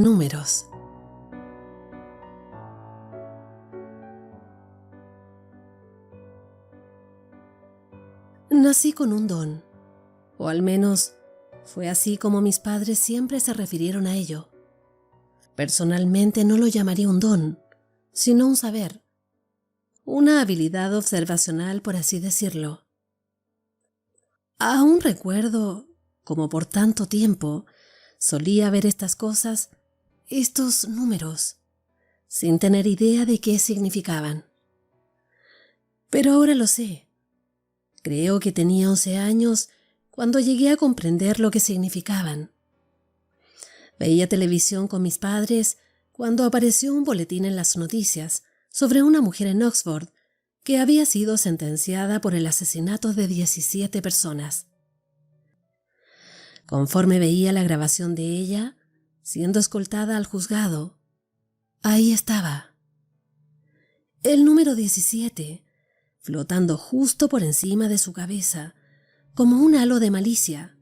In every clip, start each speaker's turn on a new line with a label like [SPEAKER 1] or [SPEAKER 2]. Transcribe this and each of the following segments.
[SPEAKER 1] Números. Nací con un don, o al menos fue así como mis padres siempre se refirieron a ello. Personalmente no lo llamaría un don, sino un saber, una habilidad observacional, por así decirlo. Aún recuerdo, como por tanto tiempo, solía ver estas cosas, estos números, sin tener idea de qué significaban. Pero ahora lo sé. Creo que tenía 11 años cuando llegué a comprender lo que significaban. Veía televisión con mis padres cuando apareció un boletín en las noticias sobre una mujer en Oxford que había sido sentenciada por el asesinato de 17 personas. Conforme veía la grabación de ella, siendo escoltada al juzgado, ahí estaba. El número 17, flotando justo por encima de su cabeza, como un halo de malicia.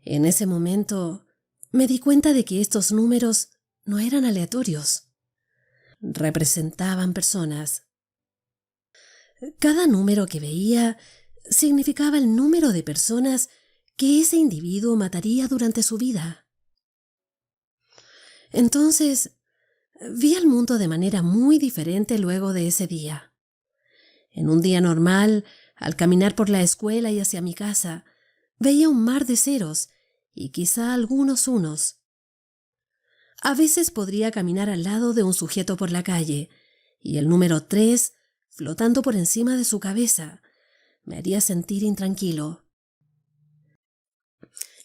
[SPEAKER 1] En ese momento me di cuenta de que estos números no eran aleatorios. Representaban personas. Cada número que veía significaba el número de personas que ese individuo mataría durante su vida. Entonces, vi el mundo de manera muy diferente luego de ese día. En un día normal, al caminar por la escuela y hacia mi casa, veía un mar de ceros y quizá algunos unos. A veces podría caminar al lado de un sujeto por la calle y el número 3, flotando por encima de su cabeza, me haría sentir intranquilo.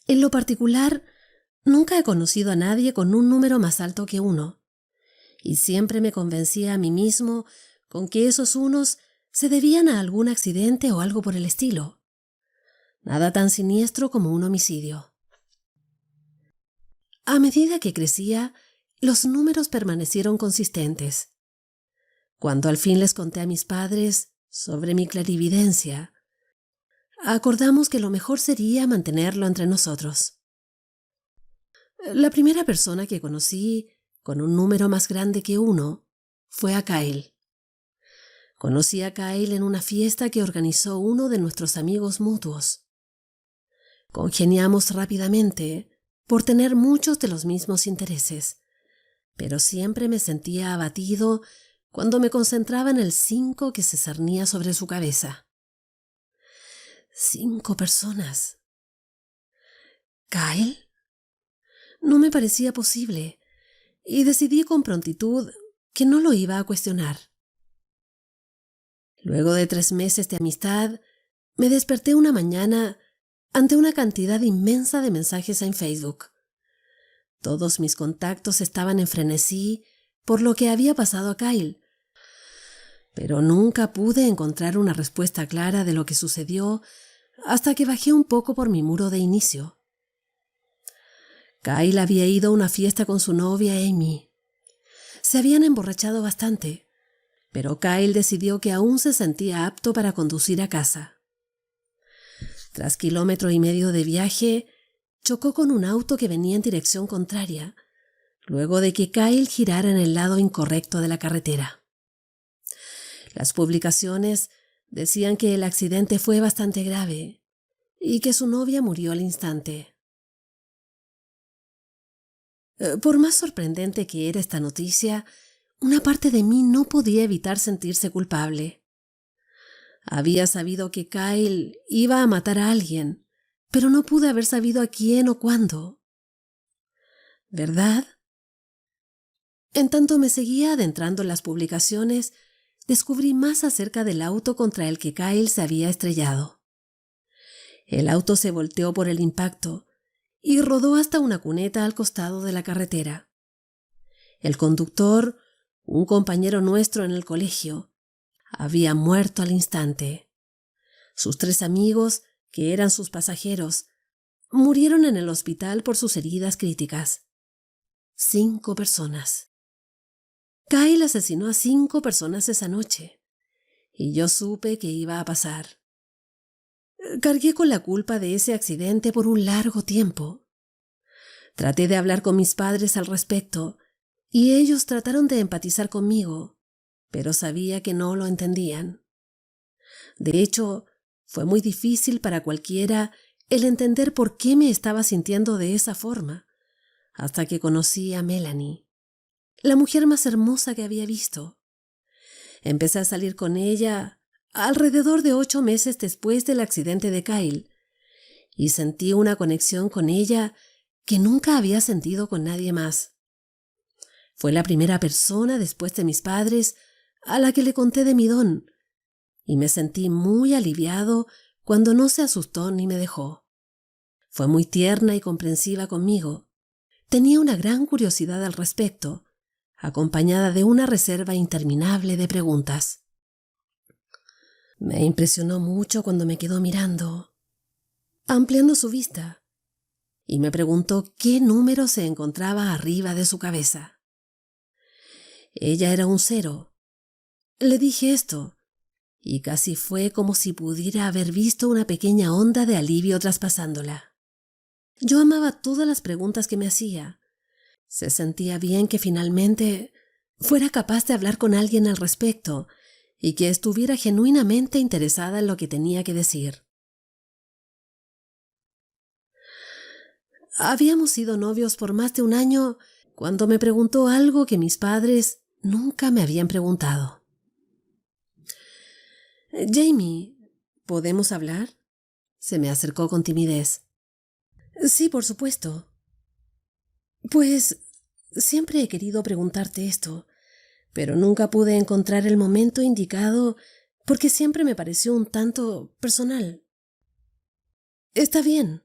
[SPEAKER 1] En lo particular, nunca he conocido a nadie con un número más alto que 1, y siempre me convencía a mí mismo con que esos unos se debían a algún accidente o algo por el estilo. Nada tan siniestro como un homicidio. A medida que crecía, los números permanecieron consistentes. Cuando al fin les conté a mis padres sobre mi clarividencia, acordamos que lo mejor sería mantenerlo entre nosotros. La primera persona que conocí con un número más grande que 1 fue a Kyle. Conocí a Kyle en una fiesta que organizó uno de nuestros amigos mutuos. Congeniamos rápidamente por tener muchos de los mismos intereses, pero siempre me sentía abatido cuando me concentraba en el 5 que se cernía sobre su cabeza. 5 personas. ¿Kyle? No me parecía posible, y decidí con prontitud que no lo iba a cuestionar. Luego de 3 meses de amistad, me desperté una mañana ante una cantidad inmensa de mensajes en Facebook. Todos mis contactos estaban en frenesí por lo que había pasado a Kyle, pero nunca pude encontrar una respuesta clara de lo que sucedió hasta que bajé un poco por mi muro de inicio. Kyle había ido a una fiesta con su novia Amy. Se habían emborrachado bastante, pero Kyle decidió que aún se sentía apto para conducir a casa. Tras 1,5 kilómetros de viaje, chocó con un auto que venía en dirección contraria, luego de que Kyle girara en el lado incorrecto de la carretera. Las publicaciones decían que el accidente fue bastante grave y que su novia murió al instante. Por más sorprendente que era esta noticia, una parte de mí no podía evitar sentirse culpable. Había sabido que Kyle iba a matar a alguien, pero no pude haber sabido a quién o cuándo. ¿Verdad? En tanto me seguía adentrando en las publicaciones, descubrí más acerca del auto contra el que Kyle se había estrellado. El auto se volteó por el impacto y rodó hasta una cuneta al costado de la carretera. El conductor, un compañero nuestro en el colegio, había muerto al instante. Sus 3 amigos, que eran sus pasajeros, murieron en el hospital por sus heridas críticas. 5 personas. Kyle asesinó a 5 personas esa noche, y yo supe que iba a pasar. Cargué con la culpa de ese accidente por un largo tiempo. Traté de hablar con mis padres al respecto y ellos trataron de empatizar conmigo, pero sabía que no lo entendían. De hecho, fue muy difícil para cualquiera el entender por qué me estaba sintiendo de esa forma, hasta que conocí a Melanie, la mujer más hermosa que había visto. Empecé a salir con ella alrededor de 8 meses después del accidente de Kyle y sentí una conexión con ella que nunca había sentido con nadie más. Fue la primera persona después de mis padres a la que le conté de mi don y me sentí muy aliviado cuando no se asustó ni me dejó. Fue muy tierna y comprensiva conmigo. Tenía una gran curiosidad al respecto, acompañada de una reserva interminable de preguntas. Me impresionó mucho cuando me quedó mirando, ampliando su vista, y me preguntó qué número se encontraba arriba de su cabeza. Ella era un 0. Le dije esto, y casi fue como si pudiera haber visto una pequeña onda de alivio traspasándola. Yo amaba todas las preguntas que me hacía. Se sentía bien que finalmente fuera capaz de hablar con alguien al respecto y que estuviera genuinamente interesada en lo que tenía que decir. Habíamos sido novios por más de un año cuando me preguntó algo que mis padres nunca me habían preguntado. «Jamie, ¿podemos hablar?», se me acercó con timidez. «Sí, por supuesto». «Pues siempre he querido preguntarte esto, pero nunca pude encontrar el momento indicado porque siempre me pareció un tanto personal». «Está bien.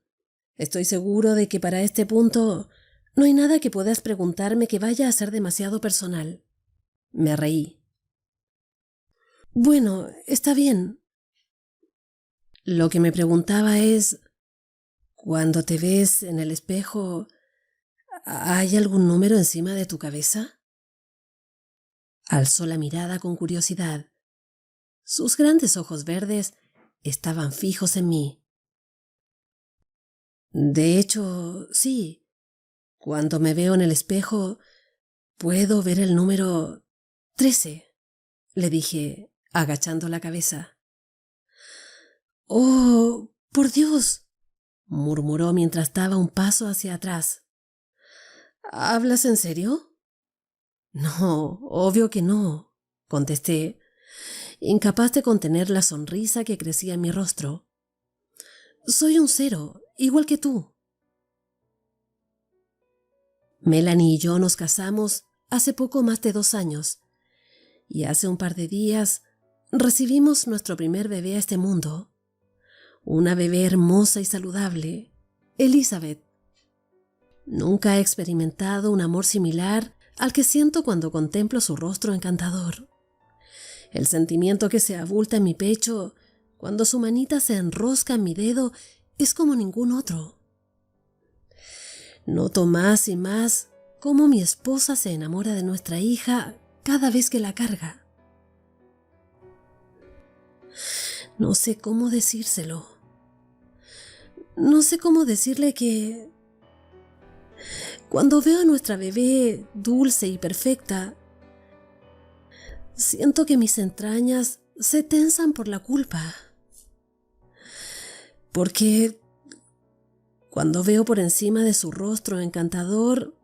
[SPEAKER 1] Estoy seguro de que para este punto no hay nada que puedas preguntarme que vaya a ser demasiado personal». Me reí. «Bueno, está bien. Lo que me preguntaba es, cuando te ves en el espejo, ¿hay algún número encima de tu cabeza?». Alzó la mirada con curiosidad. Sus grandes ojos verdes estaban fijos en mí. «De hecho, sí. Cuando me veo en el espejo, puedo ver el número 13», le dije, agachando la cabeza. «Oh, por Dios», murmuró mientras daba un paso hacia atrás. «¿Hablas en serio?». «No, obvio que no», contesté, incapaz de contener la sonrisa que crecía en mi rostro. «Soy un 0, igual que tú». Melanie y yo nos casamos hace poco más de 2 años y hace un par de días recibimos nuestro primer bebé a este mundo. Una bebé hermosa y saludable, Elizabeth. Nunca he experimentado un amor similar al que siento cuando contemplo su rostro encantador. El sentimiento que se abulta en mi pecho cuando su manita se enrosca en mi dedo es como ningún otro. Noto más y más cómo mi esposa se enamora de nuestra hija cada vez que la carga. No sé cómo decírselo. No sé cómo decirle que cuando veo a nuestra bebé dulce y perfecta, siento que mis entrañas se tensan por la culpa. Porque cuando veo por encima de su rostro encantador,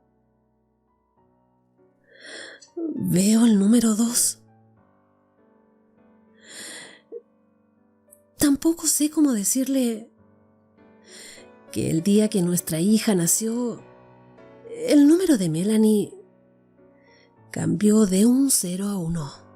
[SPEAKER 1] veo el número 2. Tampoco sé cómo decirle que el día que nuestra hija nació, el número de Melanie cambió de un 0 a 1.